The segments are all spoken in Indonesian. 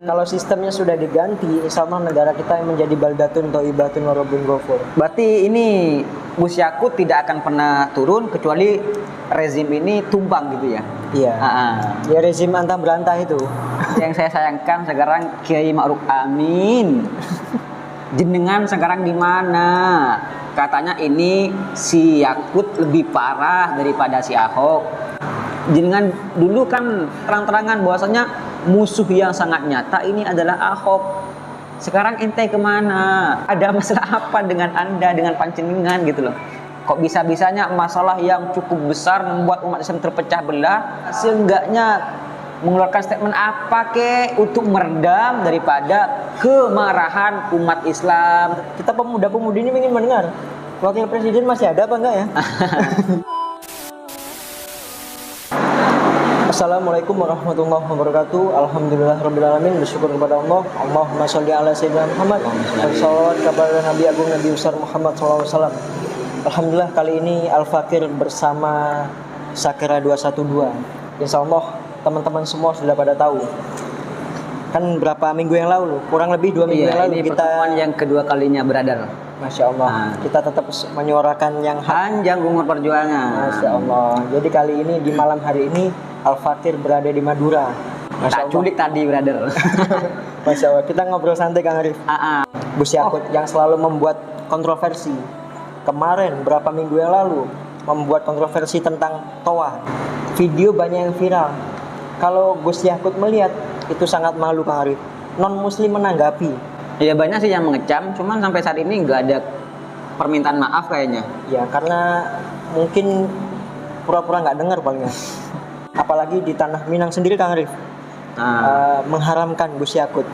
Kalau sistemnya sudah diganti, insya Allah negara kita yang menjadi baldatun thayyibatun wa rabbun ghafur. Berarti ini Gus Yakut tidak akan pernah turun kecuali rezim ini tumbang gitu ya? Iya. Ya rezim antah berantah itu. Yang saya sayangkan sekarang Kiai Ma'ruf Amin. Jenengan sekarang di mana? Katanya ini si Yakut lebih parah daripada si Ahok. Jenengan dulu kan terang-terangan bahwasanya musuh yang sangat nyata ini adalah Ahok. Sekarang ente kemana? Ada masalah apa dengan anda, dengan panjenengan gitu loh? Kok bisa-bisanya masalah yang cukup besar membuat umat Islam terpecah belah, seenggaknya mengeluarkan statement apa untuk meredam daripada kemarahan umat Islam. Kita pemuda-pemudi ini ingin mendengar wakil presiden masih ada apa enggak ya? Assalamualaikum warahmatullahi wabarakatuh. Alhamdulillahirrabbilalamin. Bersyukur kepada Allah. Allahumma sholli ala sayyidina Muhammad. Wassalawat kepada Nabi Agung Nabi besar Muhammad SAW. Alhamdulillah kali ini Al-Fakir bersama Sakira 212. Insya Allah teman-teman semua sudah pada tahu. Kan berapa minggu yang lalu, kurang lebih 2 minggu yang lalu ini kita pertemuan yang kedua kalinya beradar. Masya Allah, kita tetap menyuarakan yang panjang umur perjuangan. Masya Allah. Jadi kali ini di malam hari ini Al-Fakir berada di Madura. Masya Allah. Culik tadi, brother. Masya Allah. Kita ngobrol santai, Kang Arif. Gus Yakut yang selalu membuat kontroversi. Kemarin, berapa minggu yang lalu, membuat kontroversi tentang Toa. Video banyak yang viral. Kalau Gus Yakut melihat, itu sangat malu, Kang Arif. Non-muslim menanggapi. Ya banyak sih yang mengecam, cuman sampai saat ini nggak ada permintaan maaf kayaknya. Ya, karena mungkin pura-pura nggak dengar palingnya. Apalagi di tanah Minang sendiri, Kang Arif, mengharamkan Gus Yakut.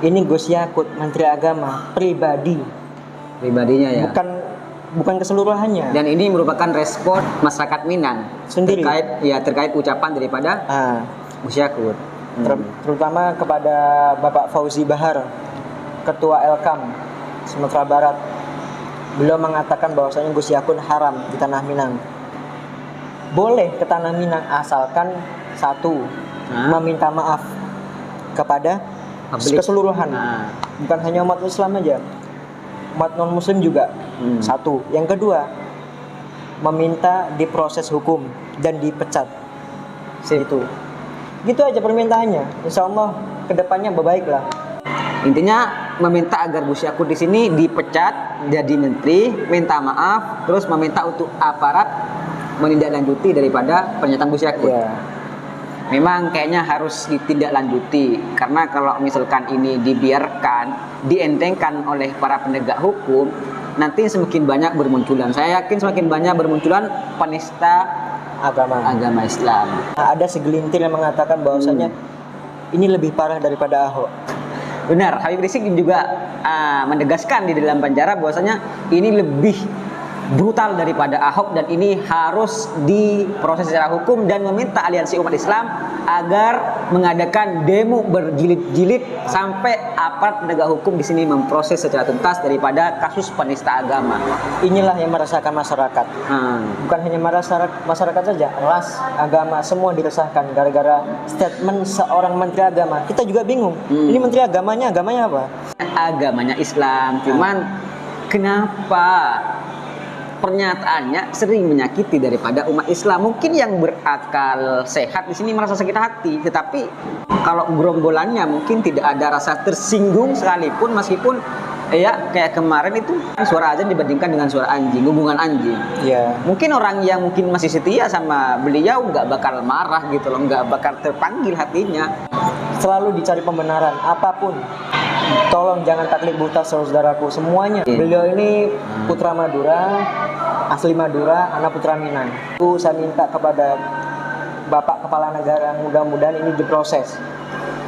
Ini Gus Yakut, Menteri Agama, pribadinya ya. Bukan keseluruhannya. Dan ini merupakan respon masyarakat Minang sendiri terkait ucapan daripada Gus Yakut. Terutama kepada Bapak Fauzi Bahar, Ketua Elkam Sumatera Barat. Beliau mengatakan bahwasanya Gus Yakut haram di tanah Minang. Boleh ke tanah Minang asalkan satu, meminta maaf kepada keseluruhan, bukan hanya umat Islam aja, umat non Muslim juga. Satu. Yang kedua, meminta diproses hukum dan dipecat. Itu. Gitu aja permintaannya. Insya Allah kedepannya baiklah. Intinya meminta agar Gus Yakut di sini dipecat jadi menteri, minta maaf, terus meminta untuk aparat menindaklanjuti daripada pernyataan Gus Yakut. Memang kayaknya harus ditindaklanjuti, karena kalau misalkan ini dibiarkan, dientengkan oleh para penegak hukum, nanti semakin banyak bermunculan. Saya yakin semakin banyak bermunculan penista agama Islam. Ada segelintir yang mengatakan bahwasanya ini lebih parah daripada Ahok. Benar, Habib Rizik juga menegaskan di dalam penjara bahwasanya ini lebih brutal daripada Ahok dan ini harus diproses secara hukum, dan meminta aliansi umat Islam agar mengadakan demo berjilid-jilid sampai aparat penegak hukum di sini memproses secara tuntas daripada kasus penista agama. Inilah yang merasakan masyarakat. Bukan hanya masyarakat saja, ras, agama semua diresahkan gara-gara statement seorang menteri agama. Kita juga bingung. Ini menteri agamanya apa? Agamanya Islam. Cuman kenapa pernyataannya sering menyakiti daripada umat Islam? Mungkin yang berakal sehat di sini merasa sakit hati, tetapi kalau gerombolannya mungkin tidak ada rasa tersinggung sekalipun, meskipun kayak kemarin itu suara azan dibandingkan dengan suara anjing, hubungan anjing. Mungkin orang yang mungkin masih setia sama beliau nggak bakal marah gitu loh, nggak bakal terpanggil hatinya. Selalu dicari pembenaran apapun. Tolong jangan taklid buta, saudaraku semuanya. Beliau ini putra Madura, asli Madura, anak putra Minang. Itu saya minta kepada Bapak Kepala Negara, mudah-mudahan ini diproses.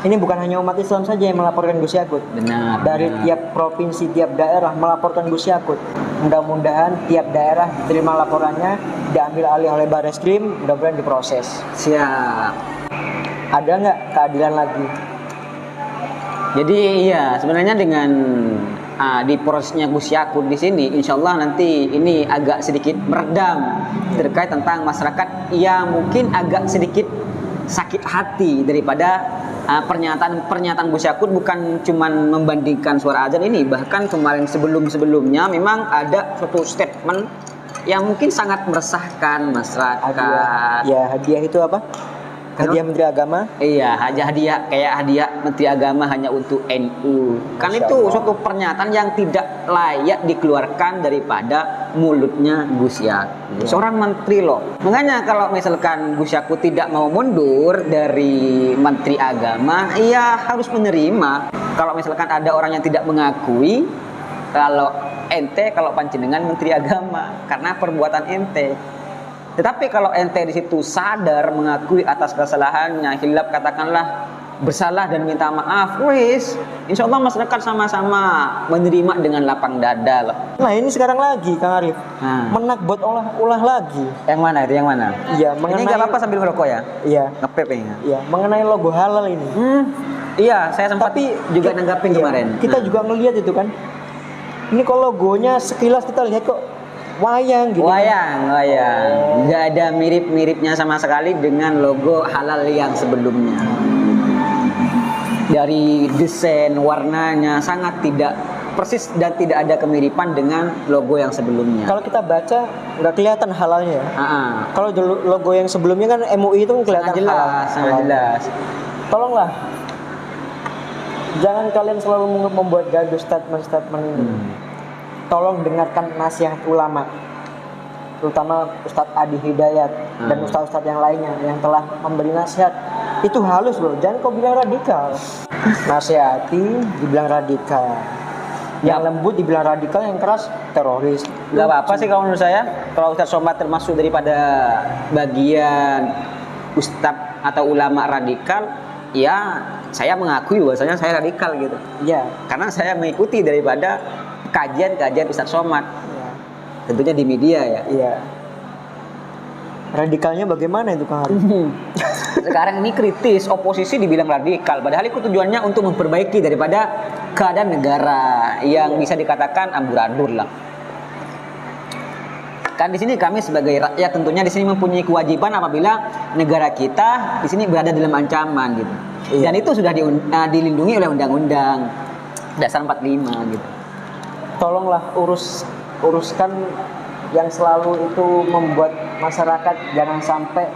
Ini bukan hanya umat Islam saja yang melaporkan Gus Yakut. Benar. Dari tiap provinsi, tiap daerah melaporkan Gus Yakut. Mudah-mudahan tiap daerah terima laporannya, diambil alih oleh Barreskrim, mudah-mudahan diproses. Siap. Ada nggak keadilan lagi? Jadi sebenarnya dengan diprosesnya Gus Yakut di sini, insya Allah nanti ini agak sedikit meredam terkait tentang masyarakat yang mungkin agak sedikit sakit hati daripada pernyataan Gus Yakut bukan cuman membandingkan suara azan ini, bahkan kemarin sebelumnya memang ada suatu statement yang mungkin sangat meresahkan masyarakat. Ya, hadiah itu apa? Hadiah Menteri Agama. Iya, hadiah kayak hadiah Menteri Agama hanya untuk NU. Kan Masya itu Allah. suatu pernyataan yang tidak layak dikeluarkan daripada mulutnya Gus Yakut. Ya. Seorang menteri loh. Makanya kalau misalkan Gus Yakut tidak mau mundur dari Menteri Agama, ia harus menerima. Kalau misalkan ada orang yang tidak mengakui kalau kalau panjenengan Menteri Agama karena perbuatan ente. Tetapi kalau ente di situ sadar mengakui atas kesalahannya, hilaf katakanlah bersalah dan minta maaf, wis, insya Allah masyarakat sama-sama menerima dengan lapang dada loh. Nah, ini sekarang lagi Kang Arif. Menakbot olah lagi. Yang mana itu? Yang mana? Iya, Ini nggak apa-apa sambil ngerokok ya? Iya. Ngepep ya? Iya, mengenai logo halal ini. Iya, saya sempat juga nanggapin iya, kemarin. Kita juga ngelihat itu kan. Ini kok logonya sekilas kita lihat kok wayang gitu. Wayang. Nggak ada mirip-miripnya sama sekali dengan logo halal yang sebelumnya. Dari desain, warnanya sangat tidak persis dan tidak ada kemiripan dengan logo yang sebelumnya. Kalau kita baca nggak kelihatan halalnya ya. Kalau logo yang sebelumnya kan MUI itu kelihatan sangat jelas. Tolonglah, jangan kalian selalu membuat gaduh statement-statement ini. Tolong dengarkan nasihat ulama, terutama Ustadz Adi Hidayat dan ustadz-ustadz yang lainnya yang telah memberi nasihat. Itu halus loh, jangan kau bilang radikal. Nasihati dibilang radikal, yang lembut dibilang radikal, yang keras teroris. Gak apa-apa sih kalau menurut saya. Kalau Ustadz Somad termasuk daripada bagian ustadz atau ulama radikal, ya saya mengakui bahwasanya saya radikal gitu. Iya. Karena saya mengikuti daripada kajian Ustadz Somad. Ya. Tentunya di media ya. Iya. Radikalnya bagaimana itu Kang Arif? Sekarang ini kritis, oposisi dibilang radikal, padahal itu tujuannya untuk memperbaiki daripada keadaan negara yang bisa dikatakan amburadul lah. Kan di sini kami sebagai rakyat tentunya di sini mempunyai kewajiban apabila negara kita di sini berada dalam ancaman gitu. Iya. Dan itu sudah dilindungi oleh Undang-Undang Dasar 45 gitu. Tolonglah uruskan yang selalu itu membuat masyarakat jangan sampai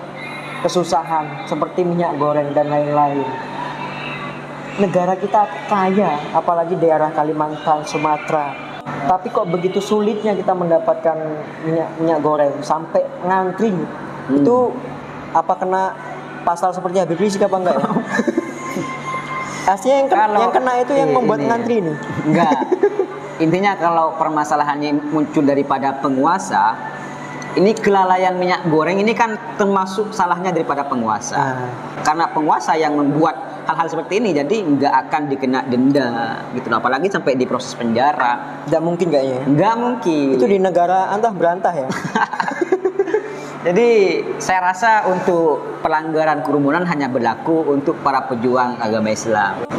kesusahan seperti minyak goreng dan lain-lain. Negara kita kaya, apalagi daerah Kalimantan, Sumatera. Tapi kok begitu sulitnya kita mendapatkan minyak goreng sampai ngantri. Itu apa kena pasal seperti Habib Rizik apa enggak ya? Aslinya yang kena itu yang membuat ngantri ini. Enggak. Intinya kalau permasalahannya muncul daripada penguasa, ini kelalaian minyak goreng ini kan termasuk salahnya daripada penguasa. Karena penguasa yang membuat hal-hal seperti ini, jadi nggak akan dikena denda gitu. Apalagi sampai diproses penjara. Nggak mungkin kayaknya. Nggak mungkin. Itu di negara antah berantah ya. Jadi saya rasa untuk pelanggaran kerumunan hanya berlaku untuk para pejuang agama Islam.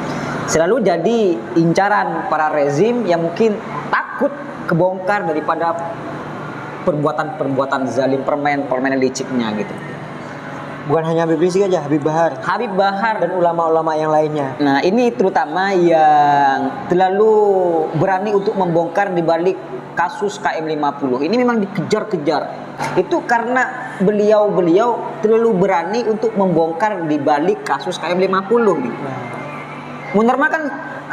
Selalu jadi incaran para rezim yang mungkin takut kebongkar daripada perbuatan-perbuatan zalim, permainan liciknya gitu. Bukan hanya Habib Rizik aja, Habib Bahar dan ulama-ulama yang lainnya. Nah, ini terutama yang terlalu berani untuk membongkar di balik kasus KM50. Ini memang dikejar-kejar. Itu karena beliau terlalu berani untuk membongkar di balik kasus KM50 gitu. Munir kan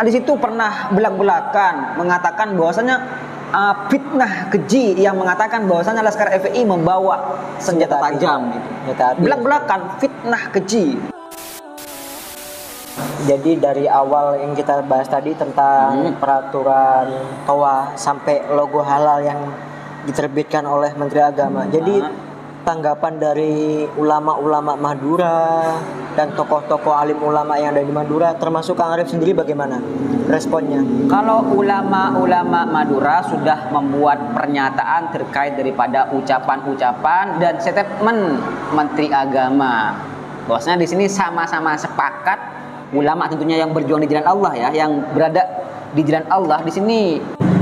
di situ pernah belak-belakan mengatakan bahwasanya fitnah keji yang mengatakan bahwasanya Laskar FPI membawa senjata tajam gitu. Belak-belakan fitnah keji. Jadi dari awal yang kita bahas tadi tentang peraturan TOA sampai logo halal yang diterbitkan oleh Menteri Agama. Jadi tanggapan dari ulama-ulama Madura dan tokoh-tokoh alim ulama yang ada di Madura, termasuk Kang Arif sendiri, bagaimana responnya? Kalau ulama-ulama Madura sudah membuat pernyataan terkait daripada ucapan-ucapan dan statement Menteri Agama, bahwasanya di sini sama-sama sepakat, ulama tentunya yang berjuang di jalan Allah ya, yang berada di jalan Allah di sini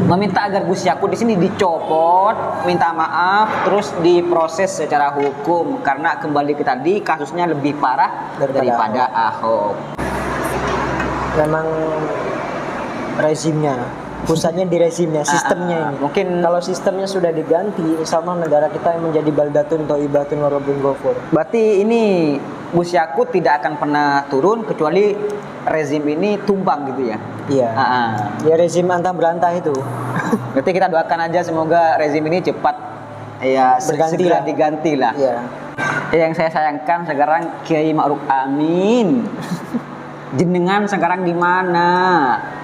meminta agar Gus Yakut di sini dicopot, minta maaf, terus diproses secara hukum karena kembali ke tadi kasusnya lebih parah daripada Ahok. memang rezimnya, pusatnya di rezimnya, sistemnya ini. Mungkin Kalau sistemnya sudah diganti, insya Allah negara kita yang menjadi baldatun thayyibatun wa rabbun ghafur. berarti ini Gus Yakut tidak akan pernah turun kecuali rezim ini tumbang gitu ya. Iya. Ya rezim antah berantah itu. Berarti kita doakan aja semoga rezim ini cepat ya Berganti segera lah. diganti lah. Iya. Yang saya sayangkan sekarang Kiai Ma'ruf Amin. Jenengan sekarang di mana?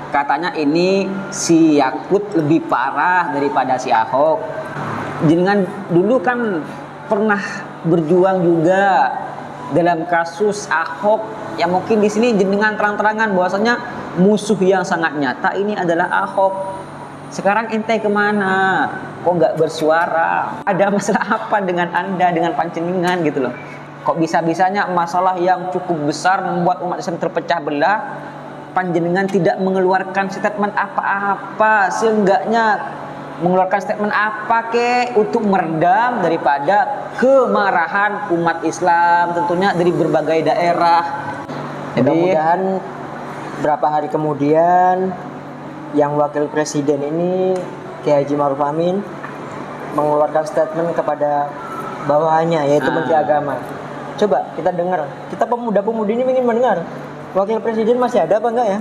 Katanya ini si Yakut lebih parah daripada si Ahok. Jenengan dulu kan pernah berjuang juga dalam kasus Ahok. Ya mungkin di sini jenengan terang-terangan bahwasanya musuh yang sangat nyata ini adalah Ahok. Sekarang ente kemana? Kok nggak bersuara? Ada masalah apa dengan anda, dengan panjenengan gitu loh? Kok bisa-bisanya masalah yang cukup besar membuat umat Islam terpecah belah, panjenengan tidak mengeluarkan statement apa-apa, seenggaknya mengeluarkan statement apa untuk meredam daripada kemarahan umat Islam tentunya dari berbagai daerah. Jadi Mudah-mudahan berapa hari kemudian yang wakil presiden ini Kiai Haji Ma'ruf Amin mengeluarkan statement kepada bawahannya yaitu Menteri Agama. Coba kita dengar, kita pemuda-pemudi ini ingin mendengar wakil presiden masih ada apa enggak ya?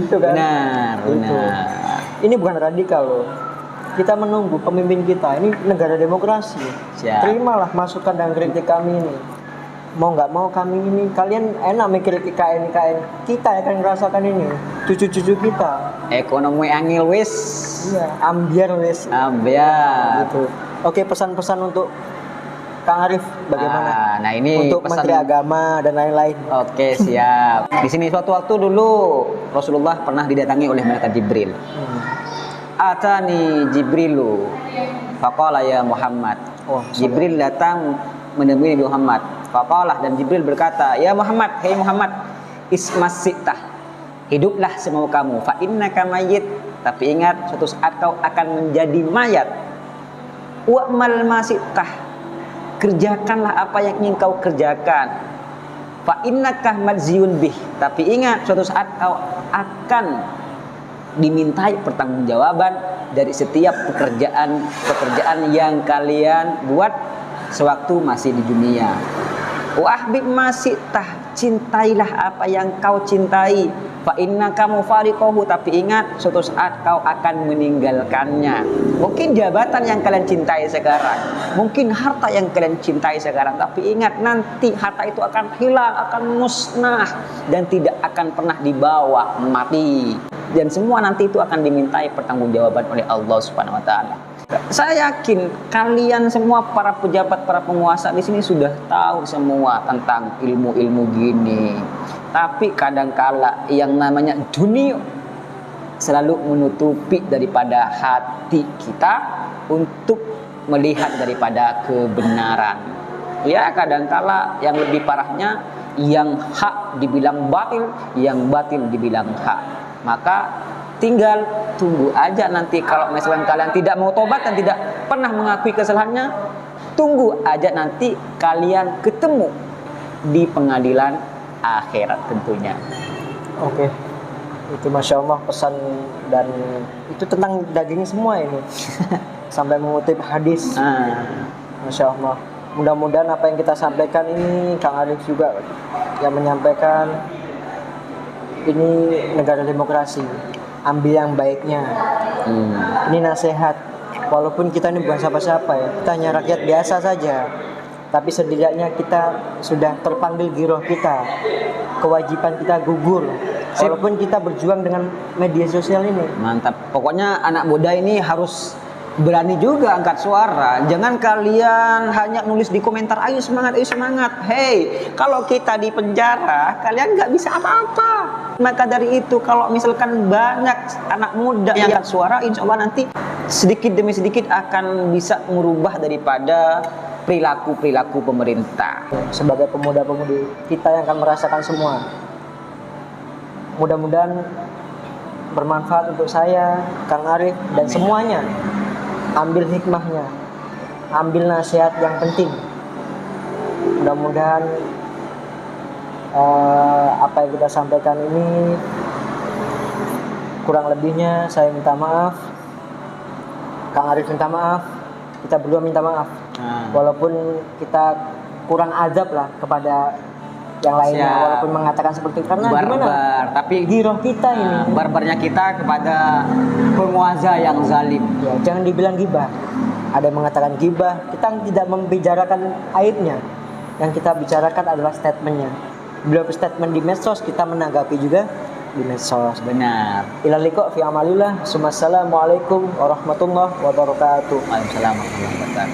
Gitu kan? benar, Gitu. benar. Ini bukan radikal loh. Kita menunggu pemimpin kita. Ini negara demokrasi. Siap. Terimalah masukan dan kritik kami ini. Mau nggak mau kami ini, kalian enak mikir IKN. Kita akan merasakan ini. Cucu-cucu kita. Ekonomi angil wis. Iya, ambiar wes. Ambiar. Gitu. Oke, pesan-pesan untuk Kang Arif bagaimana? Nah ini Untuk pesan. Menteri Agama dan lain-lain. Oke, siap. Di sini suatu waktu dulu Rasulullah pernah didatangi oleh malaikat Jibril. Atani Jibrilu faqala ya Muhammad. Jibril datang menemui Nabi Muhammad. Faqala, dan Jibril berkata, ya Muhammad, hei Muhammad, ismasitah, hiduplah semau kamu. Fa innaka mayyit, tapi ingat suatu saat kau akan menjadi mayat. Wa'mal masitah, kerjakanlah apa yang ingin kau kerjakan. Fa innaka madziyun bih, tapi ingat suatu saat kau akan dimintai pertanggungjawaban dari setiap pekerjaan yang kalian buat sewaktu masih di dunia. Wahbib masih cintailah apa yang kau cintai. Fa innaka mufariqahu, tapi ingat suatu saat kau akan meninggalkannya. Mungkin jabatan yang kalian cintai sekarang, mungkin harta yang kalian cintai sekarang, tapi ingat nanti harta itu akan hilang, akan musnah dan tidak akan pernah dibawa mati. Dan semua nanti itu akan dimintai pertanggungjawaban oleh Allah Subhanahu wa taala. Saya yakin kalian semua para pejabat, para penguasa di sini sudah tahu semua tentang ilmu-ilmu gini. Tapi kadangkala yang namanya dunia selalu menutupi daripada hati kita untuk melihat daripada kebenaran. Ya, kadangkala yang lebih parahnya yang hak dibilang batil, yang batil dibilang hak. Maka tinggal tunggu aja nanti kalau misalkan kalian tidak mau tobat dan tidak pernah mengakui kesalahannya, tunggu aja nanti kalian ketemu di pengadilan akhirat tentunya. Oke. Itu Masya Allah pesan, dan itu tentang daging semua ini. Sampai mengutip hadis. Masya Allah. Mudah-mudahan apa yang kita sampaikan ini, Kang Arif juga yang menyampaikan, ini negara demokrasi, ambil yang baiknya. Ini nasihat, walaupun kita ini bukan siapa-siapa ya, kita hanya rakyat biasa saja, tapi setidaknya kita sudah terpanggil giroh kita, kewajiban kita gugur, walaupun kita berjuang dengan media sosial ini. Mantap, pokoknya anak muda ini harus berani juga angkat suara. Jangan kalian hanya nulis di komentar, ayo semangat, ayo semangat. Hey, kalau kita di penjara, kalian nggak bisa apa-apa. Maka dari itu, kalau misalkan banyak anak muda yang angkat suara, insya Allah nanti sedikit demi sedikit akan bisa merubah daripada perilaku-perilaku pemerintah. Sebagai pemuda-pemudi, kita yang akan merasakan semua. Mudah-mudahan bermanfaat untuk saya, Kang Arif, dan semuanya. Ambil hikmahnya, ambil nasihat yang penting. Mudah-mudahan Apa yang kita sampaikan ini kurang lebihnya saya minta maaf, Kang Arif minta maaf, kita berdua minta maaf. Walaupun kita kurang adab lah kepada yang lainnya, Siap. walaupun mengatakan seperti itu, karena Barbar, gimana? tapi Giroh kita ini. barbarnya kita kepada penguasa yang zalim. Ya, jangan dibilang gibah. Ada yang mengatakan gibah, kita tidak membicarakan aibnya. Yang kita bicarakan adalah statementnya. Beliau statement di medsos, kita menanggapi juga di medsos. Benar. Ilal liqa fi amalillah. Assalamualaikum warahmatullahi wabarakatuh. Waalaikumsalam warahmatullahi wabarakatuh.